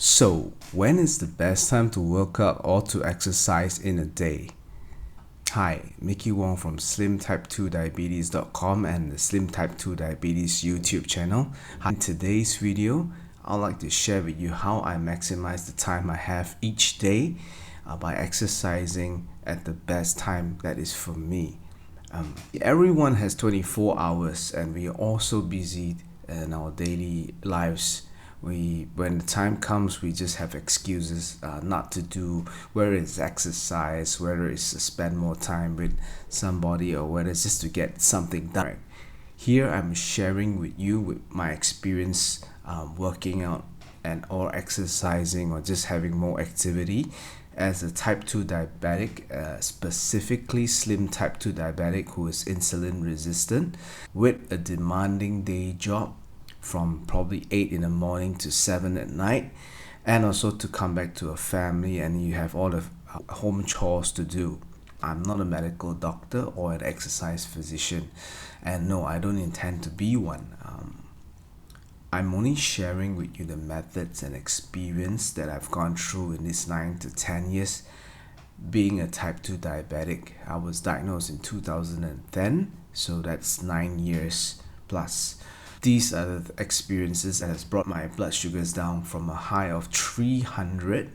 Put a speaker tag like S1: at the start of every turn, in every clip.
S1: So, when is the best time to work out or to exercise in a day? Hi, Mickey Wong from slimtype2diabetes.com and the Slim Type 2 Diabetes YouTube channel. In today's video, I'd like to share with you how I maximize the time I have each day by exercising at the best time that is for me. Everyone has 24 hours and we are all so busy in our daily lives. When the time comes, we just have excuses not to do, whether it's exercise, whether it's to spend more time with somebody, or whether it's just to get something done. Here I'm sharing with you with my experience working out and or exercising or just having more activity as a type 2 diabetic, specifically slim type 2 diabetic who is insulin resistant with a demanding day job from probably 8 in the morning to 7 at night, and also to come back to a family and you have all the home chores to do. I'm not a medical doctor or an exercise physician, and no, I don't intend to be one. I'm only sharing with you the methods and experience that I've gone through in this 9 to 10 years being a type 2 diabetic. I was diagnosed in 2010, so that's 9 years plus. These are the experiences that has brought my blood sugars down from a high of 300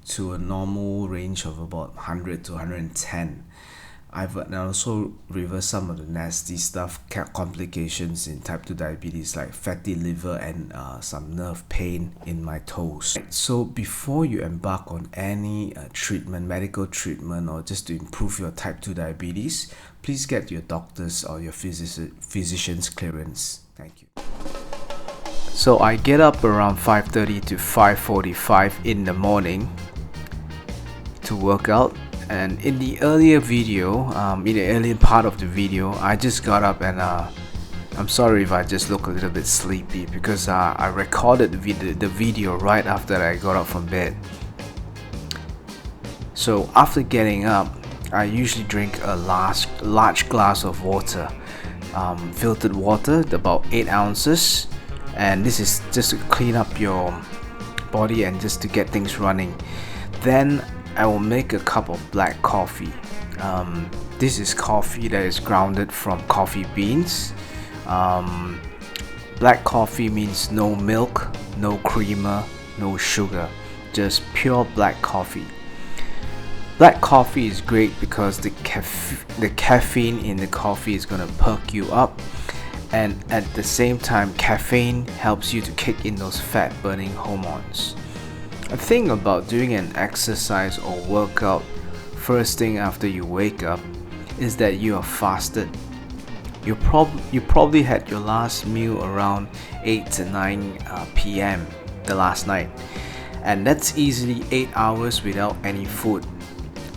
S1: to a normal range of about 100 to 110. I've also reversed some of the nasty stuff, complications in type 2 diabetes like fatty liver and some nerve pain in my toes. So before you embark on any medical treatment, or just to improve your type 2 diabetes, please get your doctor's or your physician's clearance. Thank you. So I get up around 5:30 to 5:45 in the morning to work out. And in the earlier video, in the earlier part of the video, I just got up and I'm sorry if I just look a little bit sleepy because I recorded the video right after I got up from bed. So after getting up, I usually drink a large glass of water, filtered water, about 8 ounces, and this is just to clean up your body and just to get things running. Then I will make a cup of black coffee. This is coffee that is grounded from coffee beans. Black coffee means no milk, no creamer, no sugar, just pure black coffee. Black coffee is great because the caffeine in the coffee is going to perk you up, and at the same time caffeine helps you to kick in those fat burning hormones. A thing about doing an exercise or workout first thing after you wake up is that you are fasted. You probably had your last meal around 8 to 9 p.m. the last night, and that's easily 8 hours without any food.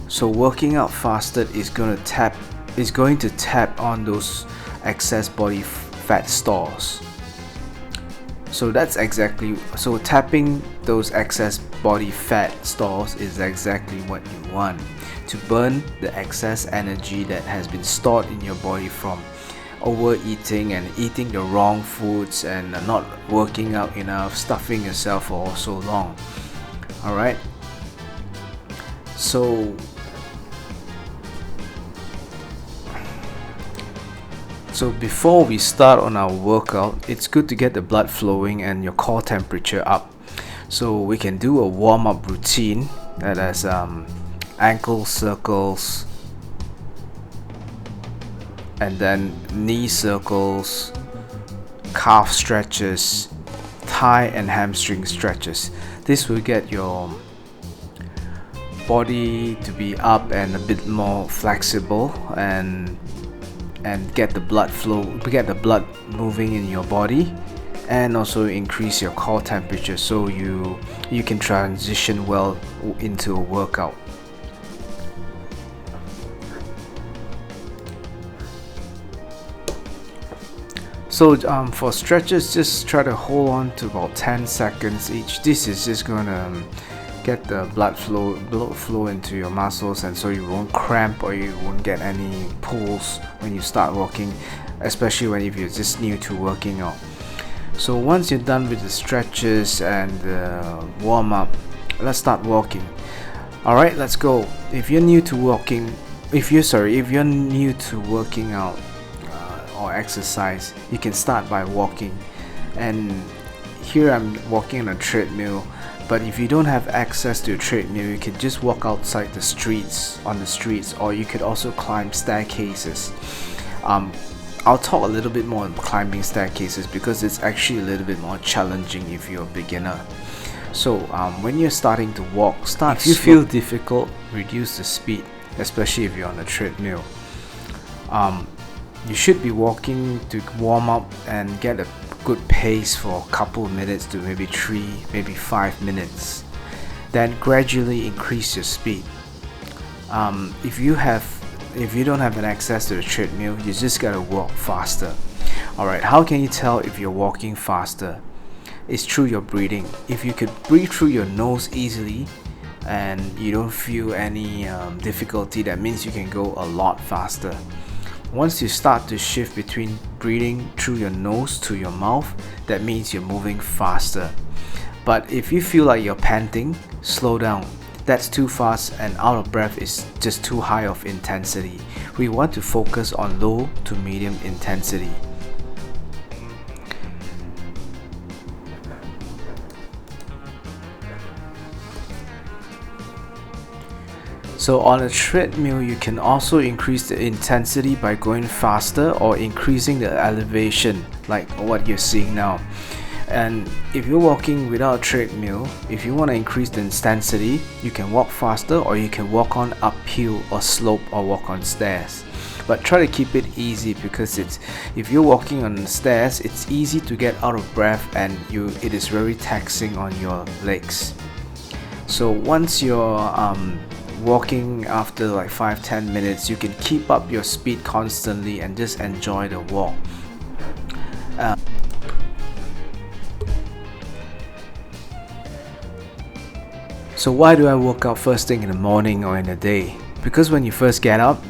S1: So working out fasted is going to tap on those excess body fat stores. So tapping those excess body fat stores is exactly what you want, to burn the excess energy that has been stored in your body from overeating and eating the wrong foods and not working out enough, stuffing yourself for so long. Alright, so before we start on our workout, it's good to get the blood flowing and your core temperature up. So we can do a warm-up routine that has ankle circles, and then knee circles, calf stretches, thigh and hamstring stretches. This will get your body to be up and a bit more flexible and get the blood moving in your body, and also increase your core temperature so you can transition well into a workout. So for stretches, just try to hold on to about 10 seconds each. This is just gonna get the blood flow into your muscles, and so you won't cramp or you won't get any pulls when you start working, especially if you're just new to working out. So once you're done with the stretches and the warm up, let's start walking. Alright, let's go. If you're new to walking, if you're new to working out or exercise, you can start by walking. And here I'm walking on a treadmill, but if you don't have access to a treadmill, you can just walk outside on the streets, or you could also climb staircases. I'll talk a little bit more on climbing staircases because it's actually a little bit more challenging if you're a beginner. So when you're starting to walk, if you feel difficult, reduce the speed, especially if you're on a treadmill. You should be walking to warm up and get a good pace for a couple of minutes to maybe 3, maybe 5 minutes. Then gradually increase your speed. If you don't have an access to the treadmill, you just gotta walk faster. Alright, how can you tell if you're walking faster? It's through your breathing. If you could breathe through your nose easily and you don't feel any difficulty, that means you can go a lot faster. Once you start to shift between breathing through your nose to your mouth, that means you're moving faster. But if you feel like you're panting, slow down. That's too fast, and out of breath is just too high of intensity. We want to focus on low to medium intensity. So on a treadmill, you can also increase the intensity by going faster or increasing the elevation, like what you're seeing now. And if you're walking without a treadmill, if you want to increase the intensity, you can walk faster, or you can walk on uphill or slope, or walk on stairs. But try to keep it easy, because if you're walking on the stairs, it's easy to get out of breath, and it is very taxing on your legs. So once you're walking after like 5-10 minutes, you can keep up your speed constantly and just enjoy the walk. So why do I work out first thing in the morning or in the day? Because when you first get up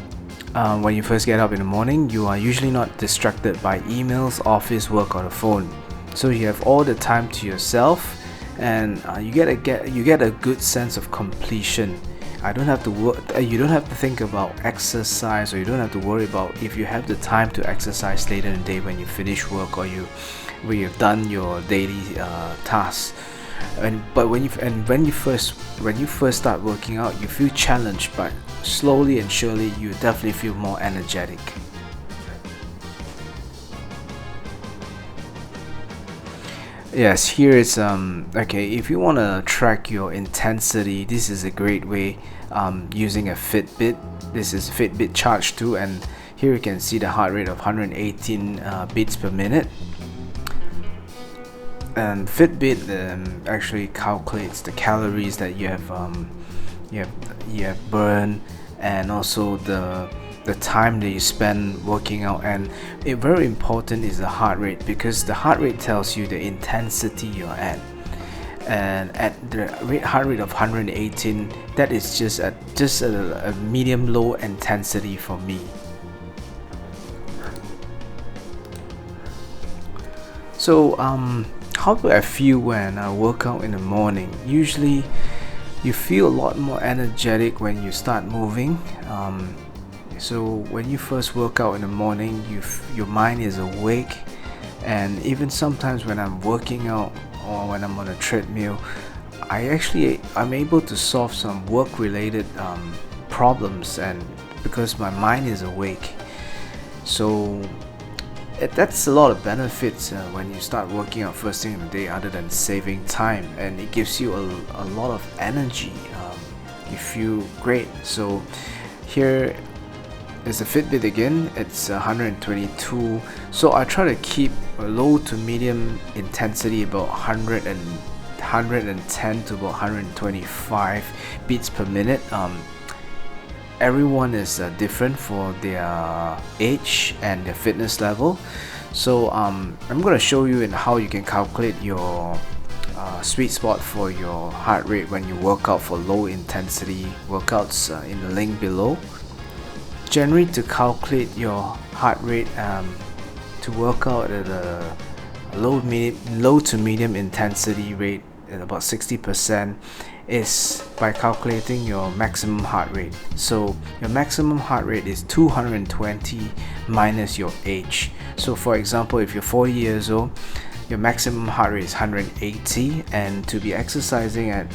S1: in the morning, you are usually not distracted by emails, office work, or the phone. So you have all the time to yourself, and you get a good sense of completion. You don't have to think about exercise, or you don't have to worry about if you have the time to exercise later in the day when you finish work, or when you've done your daily tasks. But when you first start working out, you feel challenged, but slowly and surely you definitely feel more energetic. Yes, here is okay, if you want to track your intensity, this is a great way, using a Fitbit. This is Fitbit Charge 2, and here you can see the heart rate of 118 beats per minute. And Fitbit actually calculates the calories that you have burned, and also the time that you spend working out. And very important is the heart rate, because the heart rate tells you the intensity you're at. And at the heart rate of 118, that is just a medium low intensity for me. So how do I feel when I work out in the morning? Usually you feel a lot more energetic when you start moving. So when you first work out in the morning, your mind is awake, and even sometimes when I'm working out or when I'm on a treadmill, I'm able to solve some work-related problems, and because my mind is awake. So that's a lot of benefits when you start working out first thing in the day, other than saving time, and it gives you a lot of energy. You feel great. So here is the Fitbit again. It's 122. So I try to keep a low to medium intensity, about 110 to about 125 beats per minute. Everyone is different for their age and their fitness level. So I'm going to show you how you can calculate your sweet spot for your heart rate when you work out for low intensity workouts in the link below. Generally, to calculate your heart rate to work out at low to medium intensity rate at about 60% is by calculating your maximum heart rate. So your maximum heart rate is 220 minus your age. So for example, if you're 40 years old, your maximum heart rate is 180, and to be exercising at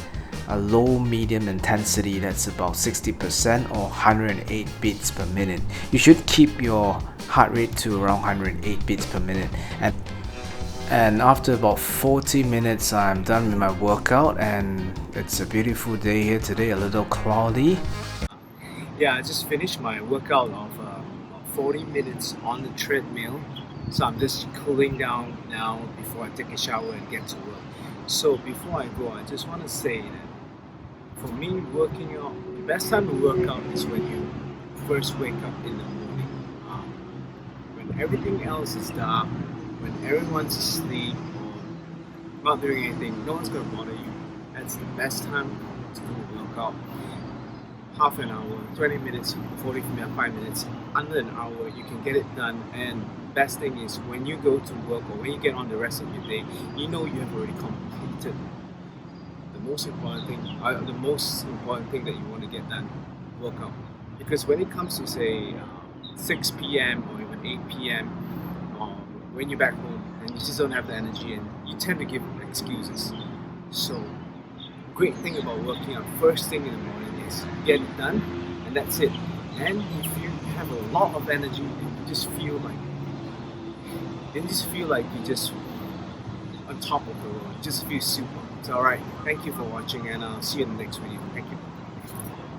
S1: a low medium intensity, that's about 60% or 108 beats per minute. You should keep your heart rate to around 108 beats per minute, and after about 40 minutes I'm done with my workout, and it's a beautiful day here today, a little cloudy.
S2: Yeah, I just finished my workout of 40 minutes on the treadmill. So I'm just cooling down now before I take a shower and get to work. So before I go, I just want to say that for me, working out, the best time to work out is when you first wake up in the morning. When everything else is dark, when everyone's asleep or not doing anything, no one's going to bother you. That's the best time to do a workout. Half an hour, 20 minutes, 40 minutes, 5 minutes, under an hour, you can get it done. And best thing is when you go to work or when you get on the rest of your day, you know you have already completed the most important thing that you want to get done, workout. Because when it comes to say 6 p.m. or even 8 p.m. when you're back home and you just don't have the energy and you tend to give excuses. So great thing about working out first thing in the morning is get it done, and that's it. And if you have a lot of energy and you just feel like you're just on top of the world, just feel super. It's alright. Thank you for watching, and I'll see you in the next video. Thank you.